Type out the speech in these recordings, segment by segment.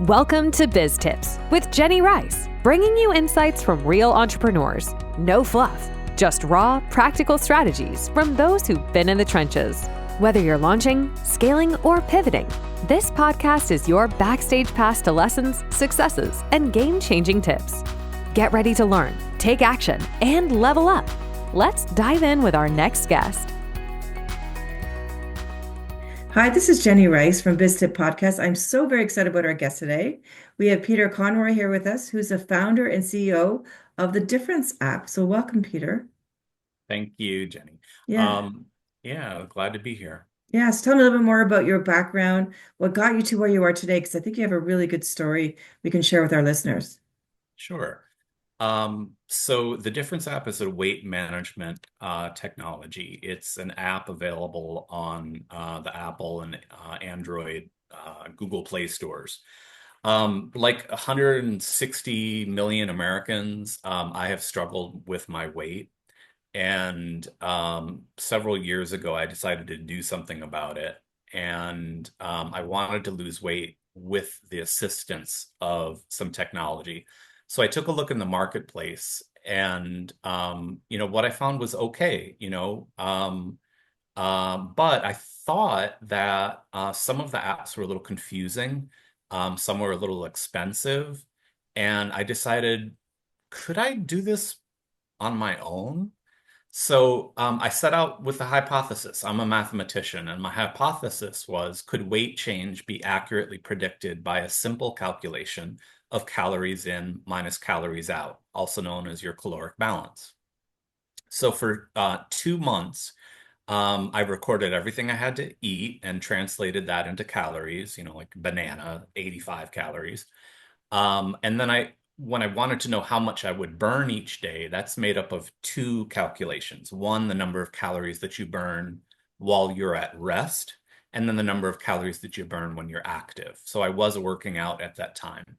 Welcome to BizTips with Jenny Rice, bringing you insights from real entrepreneurs. No fluff, just raw, practical strategies from those who've been in the trenches. Whether you're launching, scaling, or pivoting, this podcast is your backstage pass to lessons, successes, and game-changing tips. Get ready to learn, take action, and level up. Let's dive in with our next guest. Hi, this is Jenny Rice from BizTIP Podcast. I'm so very excited about our guest today. We have Peter Conroy here with us, who's the founder and CEO of the Difference app. So welcome, Peter. Thank you, Jenny. Yeah. Glad to be here. Yeah. So tell me a little bit more about your background, what got you to where you are today, because I think you have a really good story we can share with our listeners. Sure. So the Difference app is a weight management technology. It's an app available on the Apple and Android Google Play stores. Like 160 million Americans, I have struggled with my weight. And several years ago, I decided to do something about it. And I wanted to lose weight with the assistance of some technology. So I took a look in the marketplace and, what I found was okay, but I thought that some of the apps were a little confusing. Some were a little expensive. And I decided, could I do this on my own? So I set out with a hypothesis. I'm a mathematician, and my hypothesis was, could weight change be accurately predicted by a simple calculation of calories in minus calories out, also known as your caloric balance? So for 2 months, I recorded everything I had to eat and translated that into calories, like banana, 85 calories. And then when I wanted to know how much I would burn each day, that's made up of two calculations. One, the number of calories that you burn while you're at rest, and then the number of calories that you burn when you're active. So I was working out at that time.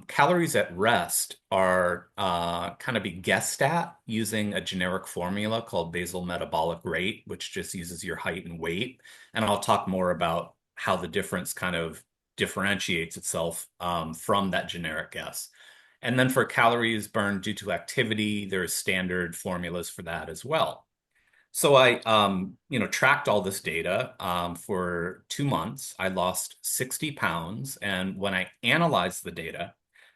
Calories at rest are kind of be guessed at using a generic formula called basal metabolic rate, which just uses your height and weight. And I'll talk more about how the difference kind of differentiates itself from that generic guess. And then for calories burned due to activity, there's standard formulas for that as well. So I, tracked all this data for 2 months. I lost 60 pounds. And when I analyzed the data,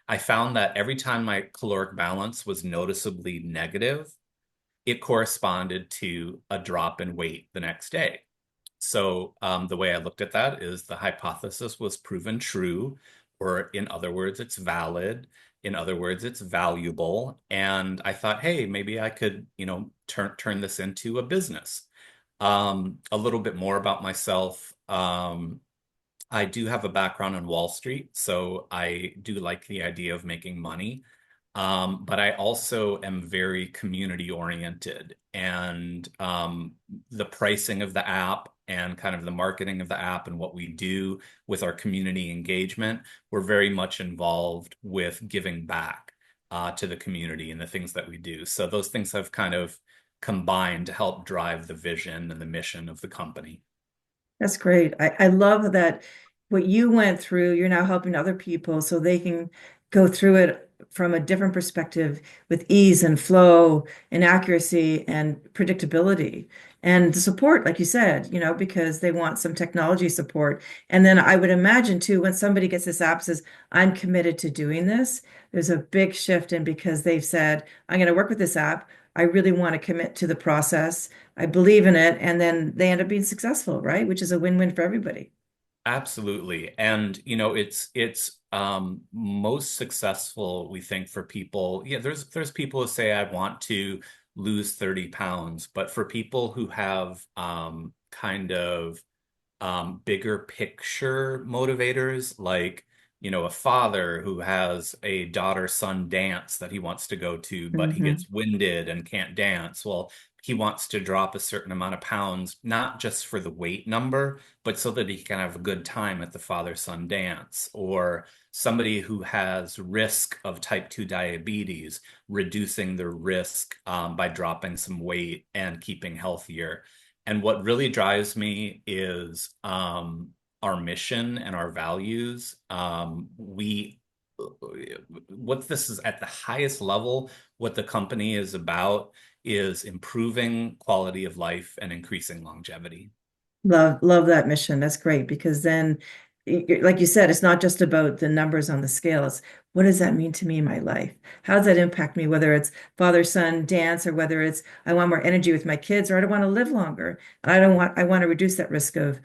I found that every time my caloric balance was noticeably negative, it corresponded to a drop in weight the next day. So the way I looked at that is the hypothesis was proven true, or in other words, it's valid. In other words, it's valuable. And I thought, hey, maybe I could, turn this into a business. A little bit more about myself. I do have a background on Wall Street, so I do like the idea of making money. But I also am very community oriented, and the pricing of the app and kind of the marketing of the app and what we do with our community engagement, we're very much involved with giving back to the community and the things that we do. So those things have kind of combined to help drive the vision and the mission of the company. That's great. I love that what you went through, you're now helping other people so they can go through it from a different perspective with ease and flow and accuracy and predictability and the support, like you said, because they want some technology support. And then I would imagine too, when somebody gets this app says, I'm committed to doing this, there's a big shift in because they've said, I'm going to work with this app. I really want to commit to the process. I believe in it. And then they end up being successful, right? Which is a win-win for everybody. Absolutely. And it's most successful, we think, for people. Yeah, there's people who say, I want to lose 30 pounds, but for people who have kind of bigger picture motivators, like a father who has a daughter-son dance that he wants to go to, but he Mm-hmm. gets winded and can't dance. Well, he wants to drop a certain amount of pounds, not just for the weight number, but so that he can have a good time at the father-son dance. Or somebody who has risk of type 2 diabetes, reducing the risk by dropping some weight and keeping healthier. And what really drives me is our mission and our values. What this is at the highest level, what the company is about is improving quality of life and increasing longevity. Love that mission. That's great because then, like you said, it's not just about the numbers on the scale. It's what does that mean to me in my life? How does that impact me? Whether it's father-son dance or whether it's I want more energy with my kids or I don't want to live longer. I want to reduce that risk of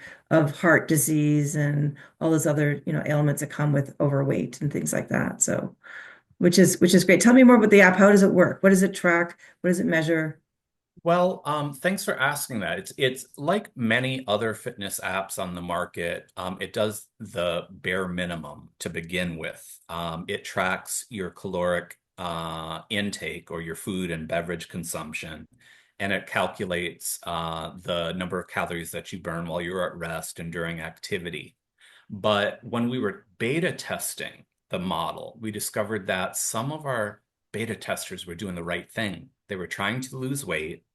heart disease and all those other, ailments that come with overweight and things like that. So, which is great. Tell me more about the app. How does it work? What does it track? What does it measure? Well, thanks for asking that. It's like many other fitness apps on the market. It does the bare minimum to begin with. It tracks your caloric intake or your food and beverage consumption, and it calculates the number of calories that you burn while you're at rest and during activity. But when we were beta testing the model, we discovered that some of our beta testers were doing the right thing. They were trying to lose weight,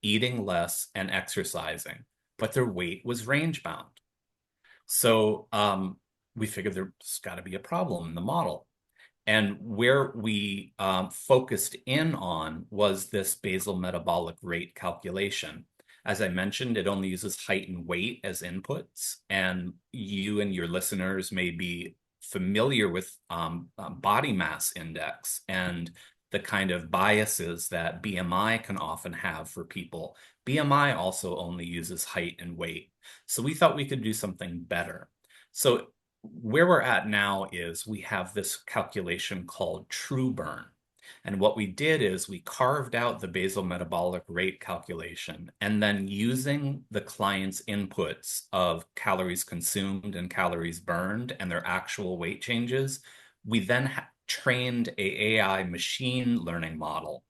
eating less, and exercising, but their weight was range bound. So we figured there's got to be a problem in the model. And where we focused in on was this basal metabolic rate calculation. As I mentioned, it only uses height and weight as inputs, and you and your listeners may be familiar with body mass index and the kind of biases that BMI can often have for people. BMI also only uses height and weight. So we thought we could do something better. So where we're at now is we have this calculation called true burn. And what we did is we carved out the basal metabolic rate calculation, and then using the client's inputs of calories consumed and calories burned and their actual weight changes, we then trained a AI machine learning model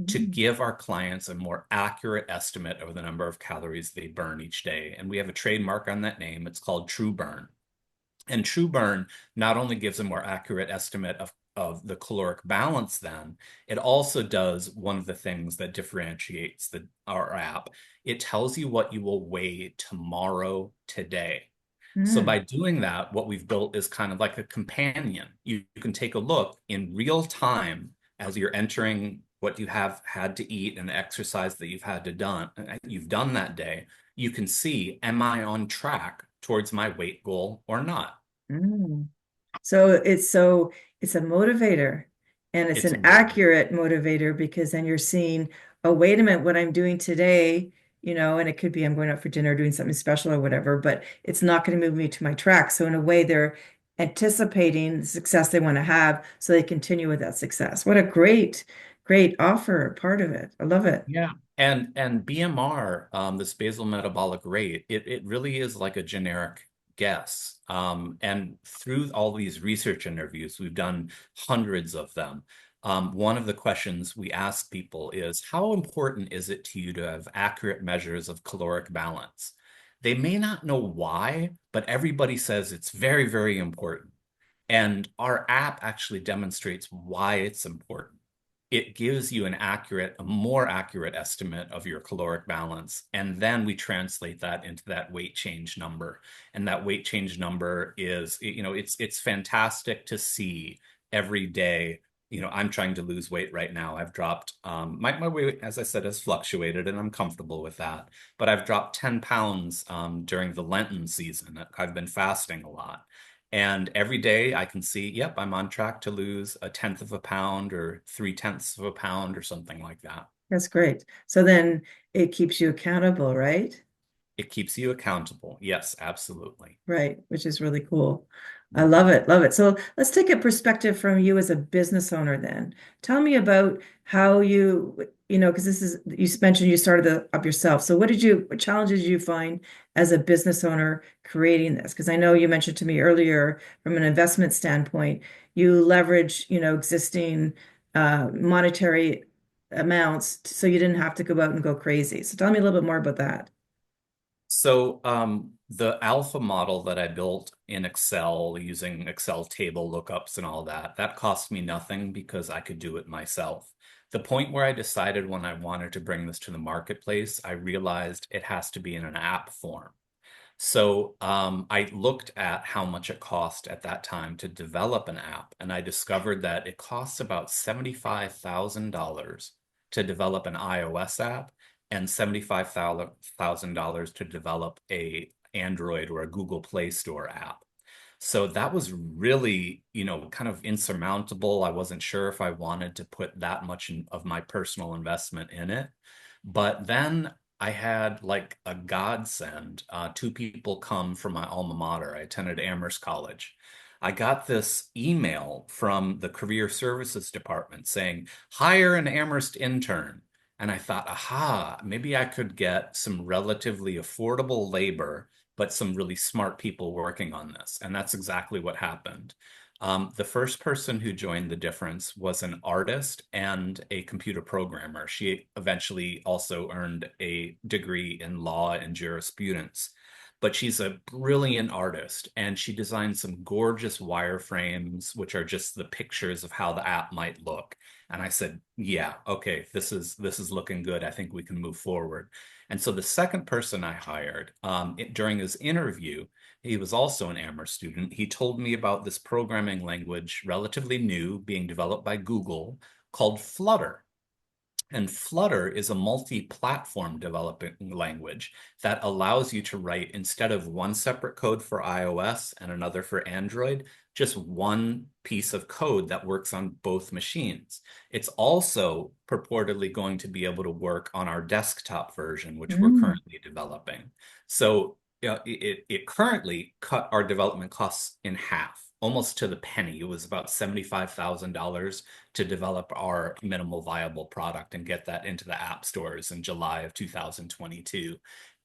to Mm. give our clients a more accurate estimate of the number of calories they burn each day. And we have a trademark on that name. It's called True Burn. And True Burn not only gives a more accurate estimate of the caloric balance then, it also does one of the things that differentiates our app. It tells you what you will weigh tomorrow, today. So Mm. by doing that, what we've built is kind of like a companion. You can take a look in real time as you're entering what you have had to eat and the exercise that you've done that day. You can see, am I on track towards my weight goal or not? Mm. So it's a motivator and it's It's a an motivator. accurate motivator because then you're seeing, oh, wait a minute, what I'm doing today, and it could be I'm going out for dinner, doing something special or whatever, but it's not going to move me to my track. So in a way, they're anticipating the success they want to have so they continue with that success. What a great offer, part of it. I love it. Yeah. And BMR, this basal metabolic rate, it really is like a generic guess. And through all these research interviews, we've done hundreds of them. One of the questions we ask people is, how important is it to you to have accurate measures of caloric balance? They may not know why, but everybody says it's very, very important. And our app actually demonstrates why it's important. It gives you a more accurate estimate of your caloric balance. And then we translate that into that weight change number. And that weight change number is, it's fantastic to see every day. I'm trying to lose weight right now. I've dropped, my weight, as I said, has fluctuated and I'm comfortable with that. But I've dropped 10 pounds during the Lenten season. I've been fasting a lot. And every day I can see, yep, I'm on track to lose a tenth of a pound or 3/10 of a pound or something like that. That's great. So then it keeps you accountable, right? It keeps you accountable. Yes, absolutely. Right, which is really cool. I love Mhm. it, love it. So let's take a perspective from you as a business owner then. Tell me about how because you mentioned you started up yourself. So what challenges did you find as a business owner creating this? Because I know you mentioned to me earlier from an investment standpoint, you leverage, existing monetary amounts so you didn't have to go out and go crazy. So tell me a little bit more about that. So the alpha model that I built in Excel using Excel table lookups and all that, that cost me nothing because I could do it myself. The point where I decided when I wanted to bring this to the marketplace, I realized it has to be in an app form. So I looked at how much it cost at that time to develop an app, and I discovered that it costs about $75,000 to develop an iOS app and $75,000 to develop a Android or a Google Play Store app. So that was really, kind of insurmountable. I wasn't sure if I wanted to put that much of my personal investment in it. But then I had like a godsend. Two people come from my alma mater. I attended Amherst College. I got this email from the career services department saying, hire an Amherst intern. And I thought, aha, maybe I could get some relatively affordable labor, but some really smart people working on this. And that's exactly what happened. The first person who joined the difference was an artist and a computer programmer. She eventually also earned a degree in law and jurisprudence. But she's a brilliant artist, and she designed some gorgeous wireframes, which are just the pictures of how the app might look. And I said, "Yeah, okay, this is looking good. I think we can move forward." And so the second person I hired, during his interview, he was also an Amherst student. He told me about this programming language, relatively new, being developed by Google, called Flutter. And Flutter is a multi-platform developing language that allows you to write, instead of one separate code for iOS and another for Android, just one piece of code that works on both machines. It's also purportedly going to be able to work on our desktop version, which we're Mm. currently developing. So it currently cut our development costs in half, almost to the penny. It was about $75,000 to develop our minimal viable product and get that into the app stores in July of 2022.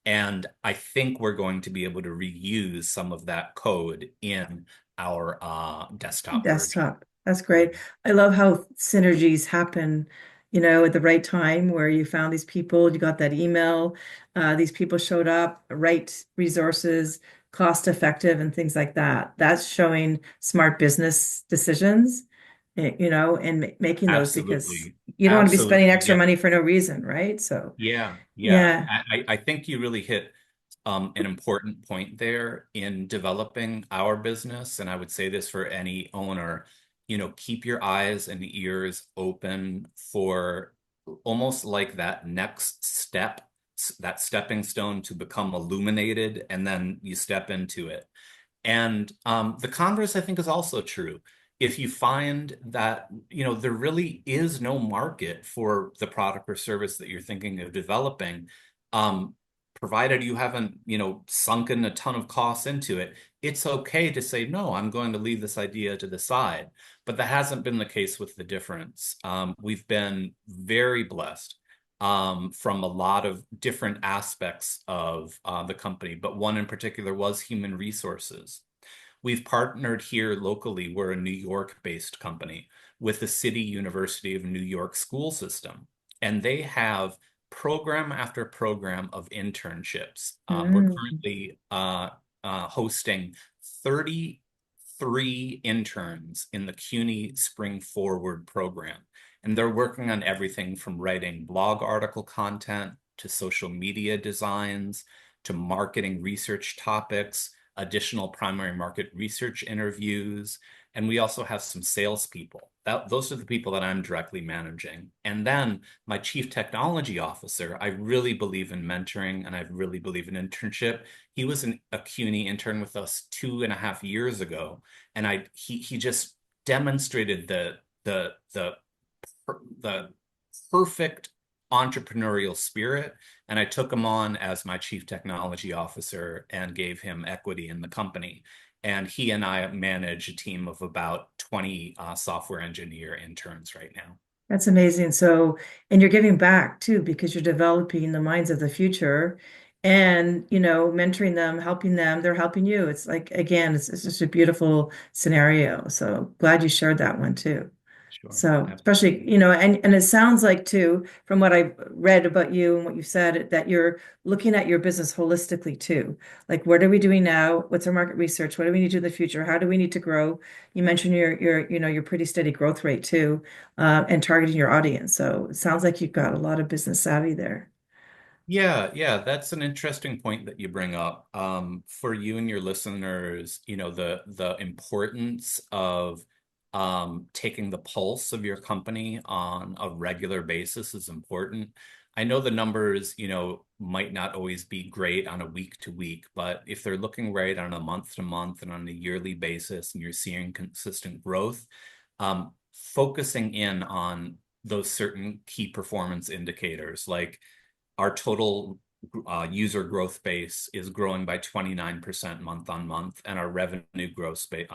And I think we're going to be able to reuse some of that code in our desktop version. Desktop. That's great. I love how synergies happen, at the right time where you found these people, you got that email, these people showed up, right resources, cost effective, and things like that. That's showing smart business decisions, and making those because Absolutely. you don't want to be spending Absolutely. extra Yeah. money for no reason, right? So, Yeah. Yeah. yeah. I think you really hit an important point there in developing our business. And I would say this for any owner, keep your eyes and ears open for almost like that next step, that stepping stone to become illuminated, and then you step into it. And the converse, I think, is also true. If you find that, there really is no market for the product or service that you're thinking of developing, um, provided you haven't, sunken a ton of costs into it, it's okay to say, no, I'm going to leave this idea to the side. But that hasn't been the case with the difference. We've been very blessed from a lot of different aspects of the company, but one in particular was human resources. We've partnered here locally. We're a New York-based company with the City University of New York school system, and they have program after program of internships. We're Mm. currently hosting 33 interns in the CUNY Spring Forward program. And they're working on everything from writing blog article content to social media designs to marketing research topics, additional primary market research interviews. And we also have some salespeople. Those are the people that I'm directly managing. And then my chief technology officer, I really believe in mentoring and I really believe in internship. He was a CUNY intern with us 2.5 years ago. And he just demonstrated the perfect entrepreneurial spirit. And I took him on as my chief technology officer and gave him equity in the company. And he and I manage a team of about 20 software engineer interns right now. That's amazing. So, and you're giving back too, because you're developing the minds of the future and, mentoring them, helping them, they're helping you. It's like, again, it's just a beautiful scenario. So glad you shared that one too. Sure. So Absolutely. especially, and it sounds like too, from what I've read about you and what you said, that you're looking at your business holistically too. Like, what are we doing now? What's our market research? What do we need to do in the future? How do we need to grow? You mentioned your pretty steady growth rate too, and targeting your audience. So it sounds like you've got a lot of business savvy there. Yeah, that's an interesting point that you bring up. For you and your listeners, the importance of taking the pulse of your company on a regular basis is important. I know the numbers, might not always be great on a week to week, but if they're looking right on a month to month and on a yearly basis, and you're seeing consistent growth, focusing in on those certain key performance indicators, like our total user growth base is growing by 29% month on month, and our revenue growth rate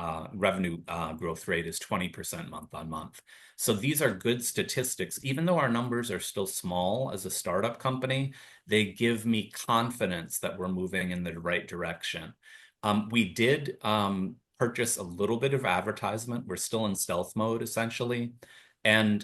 is 20% month on month. So these are good statistics. Even though our numbers are still small as a startup company, they give me confidence that we're moving in the right direction. We did purchase a little bit of advertisement. We're still in stealth mode, essentially. And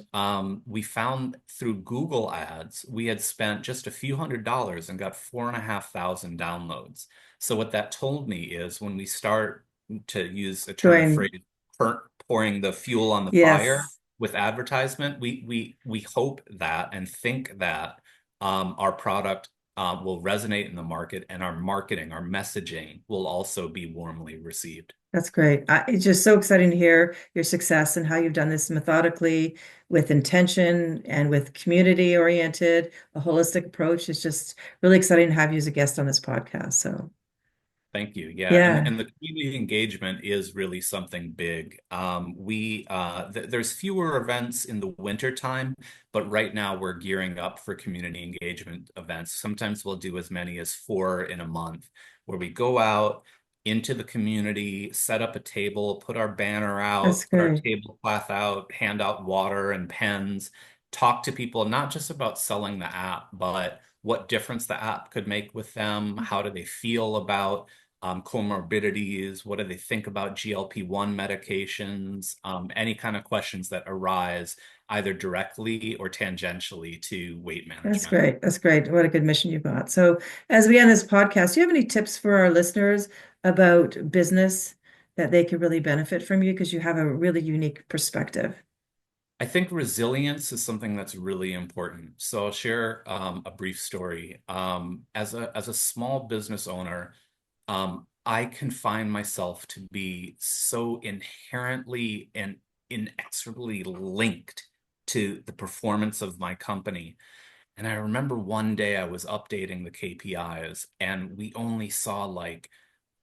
we found through Google Ads, we had spent just a few $100s and got 4,500 downloads. So what that told me is when we start, to use a turn of Join. phrase, pouring the fuel on the fire Yes. with advertisement, we hope that and think that our product will resonate in the market, and our marketing, our messaging will also be warmly received. That's great. It's just so exciting to hear your success and how you've done this methodically with intention and with community oriented, a holistic approach. It's just really exciting to have you as a guest on this podcast. So, Thank you. Yeah, and yeah, and the community engagement is really something big. There's fewer events in the winter time, but right now we're gearing up for community engagement events. Sometimes we'll do as many as 4 in a month, where we go out into the community, set up a table, put our banner that's out, put our great. tablecloth out, hand out water and pens, talk to people, not just about selling the app, but what difference the app could make with them. How do they feel about comorbidities? What do they think about GLP-1 medications? Any kind of questions that arise either directly or tangentially to weight That's management. great. That's great. What a good mission you've got. So, as we end this podcast, do you have any tips for our listeners about business that they could really benefit from you? Because you have a really unique perspective. I think resilience is something that's really important. So I'll share a brief story. As a small business owner, I can find myself to be so inherently and inexorably linked to the performance of my company. And I remember one day I was updating the KPIs, and we only saw, like,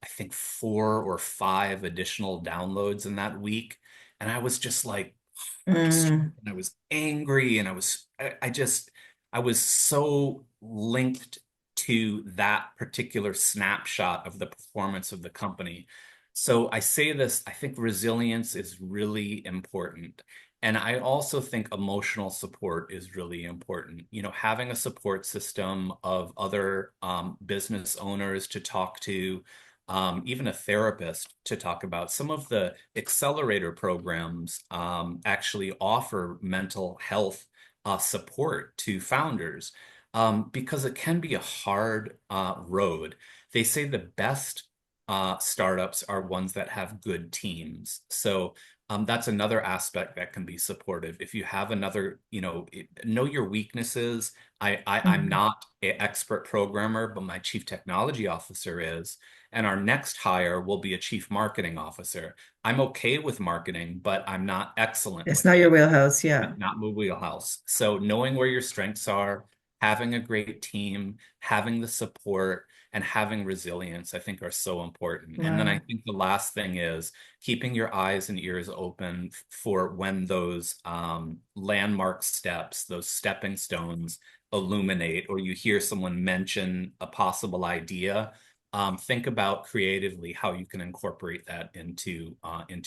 I think 4 or 5 additional downloads in that week. And I was just like frustrated, Mm, and I was angry, and I was so linked to that particular snapshot of the performance of the company. So I say this, I think resilience is really important. And I also think emotional support is really important. Having a support system of other business owners to talk to, even a therapist to talk about. Some of the accelerator programs actually offer mental health support to founders, because it can be a hard road. They say the best startups are ones that have good teams. So that's another aspect that can be supportive. If you have another, know your weaknesses. I'm mm. not an expert programmer, but my chief technology officer is. And our next hire will be a chief marketing officer. I'm okay with marketing, but I'm not excellent It's with not it. your wheelhouse. Yeah. Not my wheelhouse. So knowing where your strengths are, having a great team, having the support, and having resilience, I think are so important. And then I Wow. think the last thing is keeping your eyes and ears open for when those landmark steps, those stepping stones illuminate, or you hear someone mention a possible idea. Think about creatively how you can incorporate that into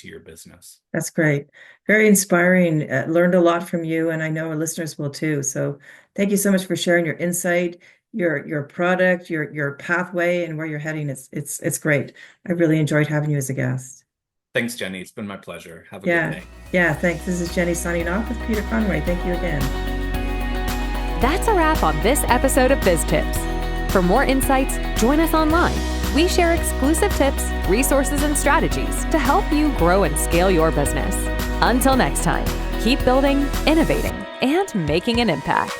your business. That's great. Very inspiring. Learned a lot from you, and I know our listeners will too. So thank you so much for sharing your insight, your product, your pathway, and where you're heading. It's great. I really enjoyed having you as a guest. Thanks, Jenny. It's been my pleasure. Have a good Yeah. day. Yeah. Thanks. This is Jenny signing off with Peter Conroy. Thank you again. That's a wrap on this episode of BizTips. For more insights, join us online. We share exclusive tips, resources, and strategies to help you grow and scale your business. Until next time, keep building, innovating, and making an impact.